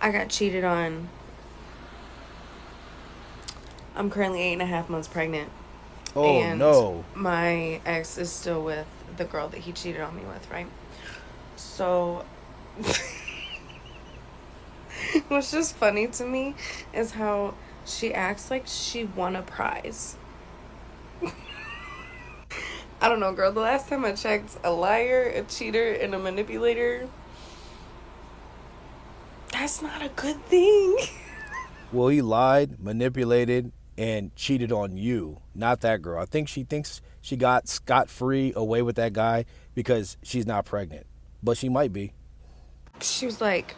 I got cheated on. I'm currently 8.5 months pregnant. Oh And no. my ex is still with the girl that he cheated on me with, right? So, what's just funny to me is how she acts like she won a prize. I don't know, girl. The last time I checked, a liar, a cheater, and a manipulator, that's not a good thing. Well, he lied, manipulated, and cheated on you, not that girl. I think she thinks she got scot free away with that guy because she's not pregnant, but she might be. She was like,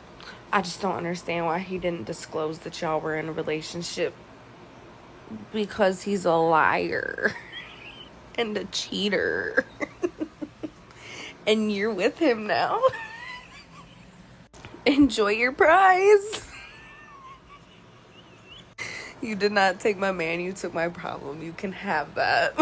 I just don't understand why he didn't disclose that y'all were in a relationship because he's a liar and a cheater. And you're with him now. Enjoy your prize. You did not take my man, you took my problem. You can have that.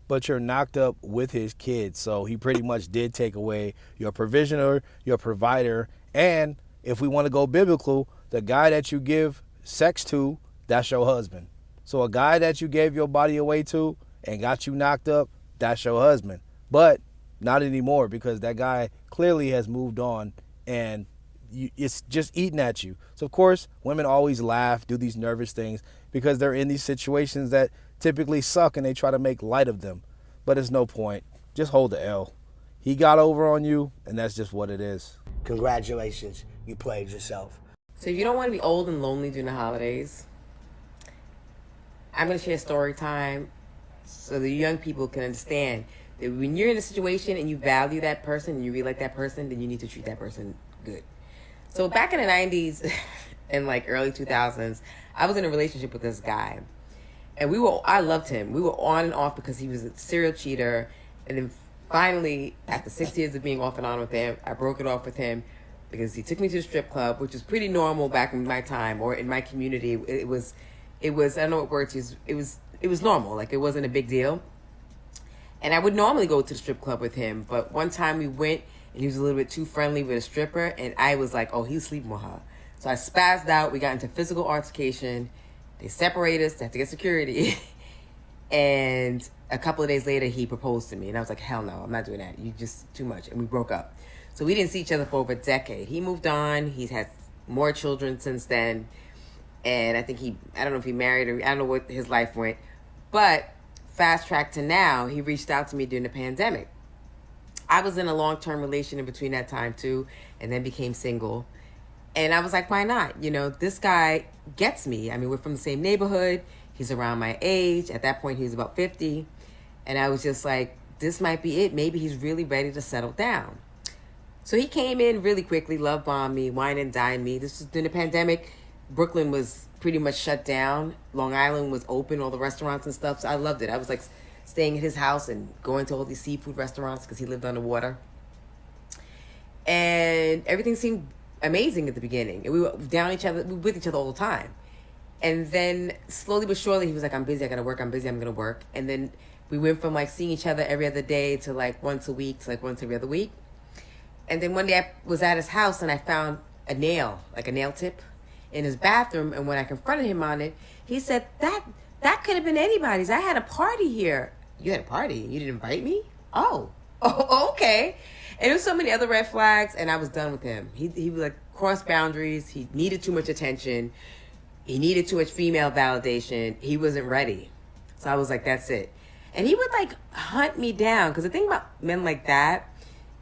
But you're knocked up with his kids, so he pretty much did take away your provisioner, your provider, and if we want to go biblical, the guy that you give sex to, that's your husband. So a guy that you gave your body away to and got you knocked up, that's your husband. But not anymore because that guy clearly has moved on and it's just eating at you. So of course, women always laugh, do these nervous things because they're in these situations that typically suck and they try to make light of them. But it's no point. Just hold the L. He got over on you, and that's just what it is. Congratulations, you played yourself. So if you don't want to be old and lonely during the holidays, I'm going to share story time so the young people can understand that when you're in a situation and you value that person and you really like that person, then you need to treat that person good. So back in the 90s and like early 2000s, I was in a relationship with this guy. And I loved him. We were on and off because he was a serial cheater. And then finally, after 6 years of being off and on with him, I broke it off with him because he took me to a strip club, which was pretty normal back in my time or in my community. It was, I don't know what word to use. It was normal. Like, it wasn't a big deal. And I would normally go to the strip club with him. But one time we went and he was a little bit too friendly with a stripper. And I was like, oh, he's sleeping with her. So I spazzed out. We got into physical altercation. They separated us. They had to get security. And a couple of days later, he proposed to me. And I was like, hell no, I'm not doing that. You just too much. And we broke up. So we didn't see each other for over a decade. He moved on. He's had more children since then. And I think I don't know if he married or I don't know what his life went. But fast track to now, he reached out to me during the pandemic. I was in a long-term relation in between that time too, and then became single. And I was like, why not? You know, this guy gets me. I mean, we're from the same neighborhood. He's around my age. At that point, he was about 50. And I was just like, this might be it. Maybe he's really ready to settle down. So he came in really quickly, love bombed me, wine and dined me. This was during the pandemic. Brooklyn was pretty much shut down. Long Island was open, all the restaurants and stuff. So I loved it. I was like staying at his house and going to all these seafood restaurants because he lived underwater. And everything seemed amazing at the beginning. And we were with each other all the time. And then slowly but surely, he was like, I'm busy, I gotta work, I'm busy, I'm gonna work. And then we went from like seeing each other every other day to like once a week to like once every other week. And then one day I was at his house and I found a nail, like a nail tip in his bathroom. And when I confronted him on it, he said, that could have been anybody's. I had a party here. You had a party? You didn't invite me? Oh, okay. And there was so many other red flags, and I was done with him. He was like crossed boundaries. He needed too much attention. He needed too much female validation. He wasn't ready. So I was like, that's it. And he would like hunt me down. Because the thing about men like that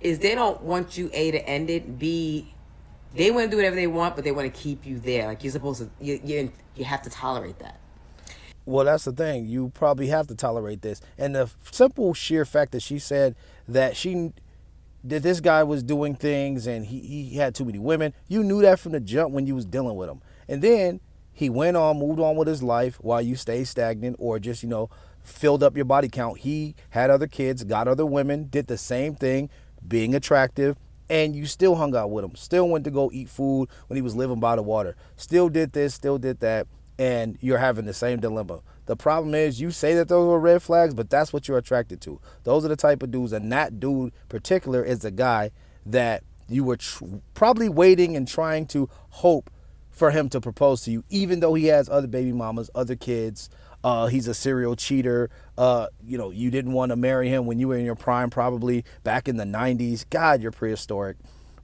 is they don't want you, A, to end it. B, they want to do whatever they want, but they want to keep you there. Like you're supposed to, you have to tolerate that. Well, that's the thing. You probably have to tolerate this. And the simple sheer fact that she said that this guy was doing things and he had too many women, you knew that from the jump when you was dealing with him. And then he moved on with his life while you stayed stagnant or just, filled up your body count. He had other kids, got other women, did the same thing, being attractive, and you still hung out with him. Still went to go eat food when he was living by the water. Still did this, still did that. And you're having the same dilemma. The problem is you say that those are red flags, but that's what you're attracted to. Those are the type of dudes, and that dude in particular is the guy that you were probably waiting and trying to hope for him to propose to you, even though he has other baby mamas, other kids. He's a serial cheater. You didn't want to marry him when you were in your prime, probably back in the 90s. God, you're prehistoric.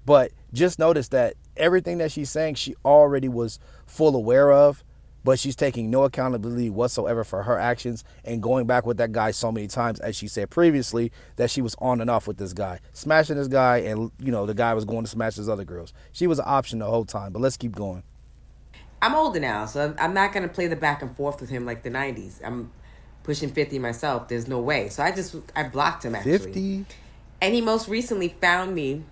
But just notice that everything that she's saying, she already was full aware of, but she's taking no accountability whatsoever for her actions and going back with that guy so many times, as she said previously, that she was on and off with this guy, smashing this guy, and the guy was going to smash his other girls. She was an option the whole time. But let's keep going. I'm older now, so I'm not going to play the back and forth with him like the 90s. I'm pushing 50 myself. There's no way. So I blocked him, actually. 50? And he most recently found me.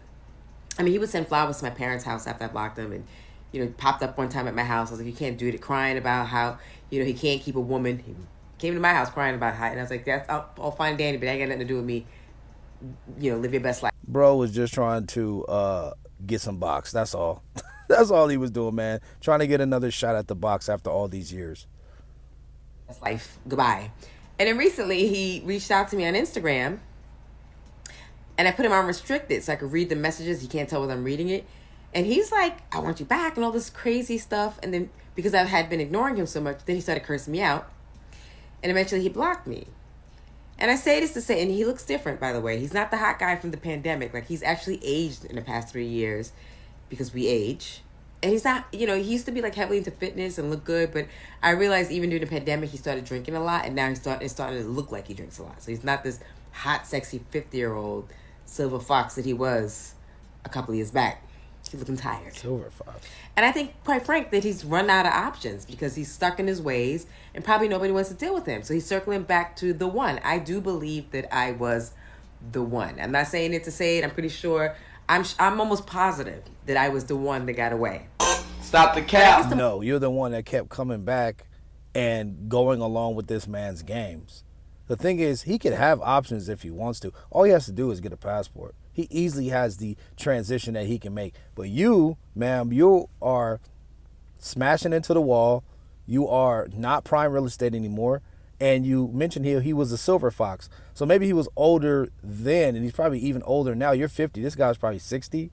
I mean, he would send flowers to my parents' house after I blocked him. And, popped up one time at my house. I was like, you can't do it. Crying about how, he can't keep a woman. He came to my house crying about how. And I was like, that's all fine, Danny, but that ain't got nothing to do with me. Live your best life. Bro was just trying to get some box. That's all. That's all he was doing, man. Trying to get another shot at the box after all these years. That's life. Goodbye. And then recently he reached out to me on Instagram, and I put him on restricted so I could read the messages. He can't tell whether I'm reading it. And he's like, I want you back and all this crazy stuff. And then because I had been ignoring him so much, then he started cursing me out. And eventually he blocked me. And I say this to say, and he looks different, by the way. He's not the hot guy from the pandemic. Like, he's actually aged in the past 3 years because we age. And he's not, he used to be like heavily into fitness and look good. But I realized even during the pandemic, he started drinking a lot. And now it's starting to look like he drinks a lot. So he's not this hot, sexy 50-year-old silver fox that he was a couple of years back. He's looking tired. Silver fox. And I think, quite frank, that he's run out of options because he's stuck in his ways and probably nobody wants to deal with him. So he's circling back to the one. I do believe that I was the one. I'm not saying it to say it. I'm pretty sure. I'm almost positive that I was the one that got away. Stop the cap. No, you're the one that kept coming back and going along with this man's games. The thing is, he could have options if he wants to. All he has to do is get a passport. He easily has the transition that he can make. But you, ma'am, you are smashing into the wall. You are not prime real estate anymore. And you mentioned here he was a silver fox. So maybe he was older then, and he's probably even older now. You're 50. This guy's probably 60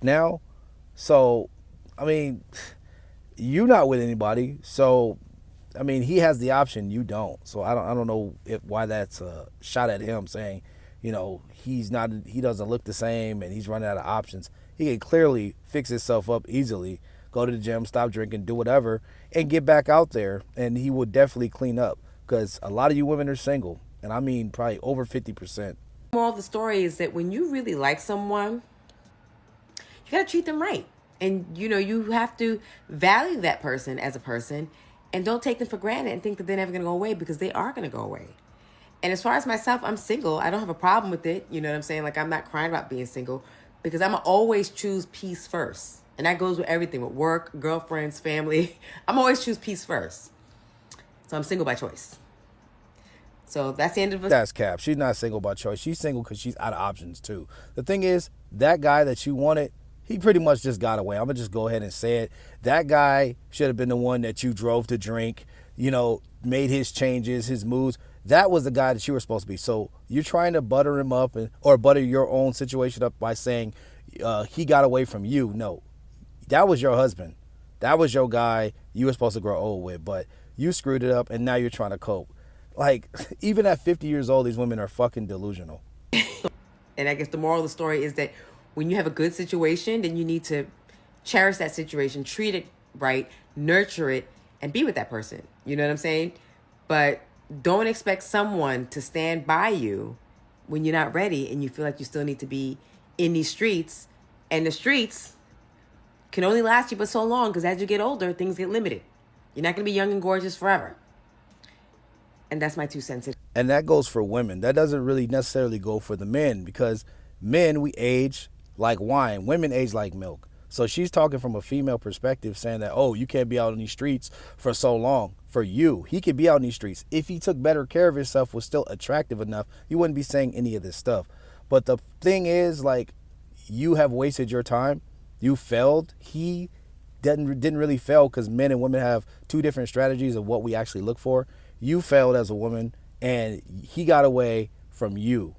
now. So, I mean, you're not with anybody. So, I mean, he has the option. You don't. So I don't know why that's a shot at him saying, he doesn't look the same and he's running out of options. He can clearly fix himself up easily, go to the gym, stop drinking, do whatever, and get back out there. And he will definitely clean up because a lot of you women are single. And I mean, probably over 50%. Moral of the story is that when you really like someone, you got to treat them right. And, you have to value that person as a person and don't take them for granted and think that they're never going to go away because they are going to go away. And as far as myself, I'm single. I don't have a problem with it. You know what I'm saying? Like, I'm not crying about being single because I'm going to always choose peace first. And that goes with everything, with work, girlfriends, family. I'm always choose peace first. So I'm single by choice. So that's the end of it. That's cap. She's not single by choice. She's single because she's out of options too. The thing is, that guy that you wanted, he pretty much just got away. I'm going to just go ahead and say it. That guy should have been the one that you drove to drink, made his changes, his moves. That was the guy that you were supposed to be. So you're trying to butter him up or butter your own situation up by saying he got away from you. No, that was your husband. That was your guy you were supposed to grow old with. But you screwed it up and now you're trying to cope. Like, even at 50 years old, these women are fucking delusional. And I guess the moral of the story is that when you have a good situation, then you need to cherish that situation, treat it right, nurture it, and be with that person. You know what I'm saying? But don't expect someone to stand by you when you're not ready and you feel like you still need to be in these streets. And the streets can only last you but so long because as you get older, things get limited. You're not going to be young and gorgeous forever. And that's my 2 cents. And that goes for women. That doesn't really necessarily go for the men because men, we age like wine. Women age like milk. So she's talking from a female perspective saying that, oh, you can't be out in these streets for so long. For you, he could be out in these streets. If he took better care of himself, was still attractive enough, you wouldn't be saying any of this stuff. But the thing is, like, you have wasted your time. You failed. He didn't really fail because men and women have 2 different strategies of what we actually look for. You failed as a woman and he got away from you.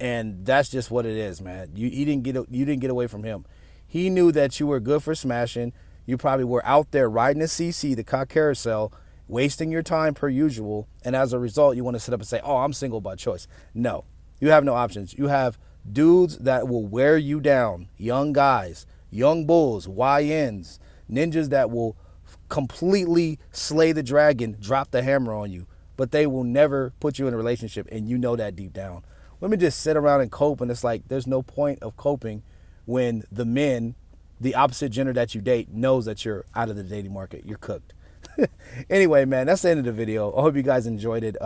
And that's just what it is, man. You didn't get away from him. He knew that you were good for smashing. You probably were out there riding the CC, the cock carousel, wasting your time per usual, and as a result, you want to sit up and say, oh, I'm single by choice. No, you have no options. You have dudes that will wear you down, young guys, young bulls, YNs, ninjas that will completely slay the dragon, drop the hammer on you, but they will never put you in a relationship, and you know that deep down. Women just sit around and cope, and it's like there's no point of coping when the men, the opposite gender that you date, knows that you're out of the dating market. You're cooked. Anyway, man, that's the end of the video. I hope you guys enjoyed it.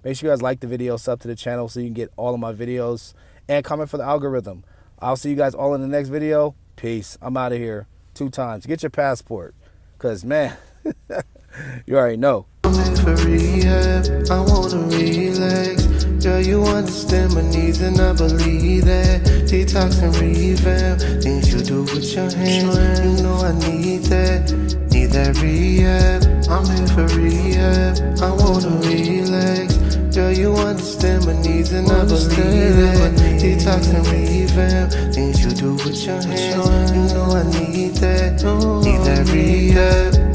Make sure you guys like the video, sub to the channel so you can get all of my videos, and comment for the algorithm. I'll see you guys all in the next video. Peace. I'm out of here 2 times. Get your passport, because, man, you already know. I'm in for rehab, I wanna relax. Girl, you understand my needs and I believe that. Detox and revamp, things you do with your hands. You know I need that rehab. I'm in for rehab, I wanna relax. Girl, you understand my needs and I believe that. Detox and revamp, things you do with your hands. You know I need that rehab.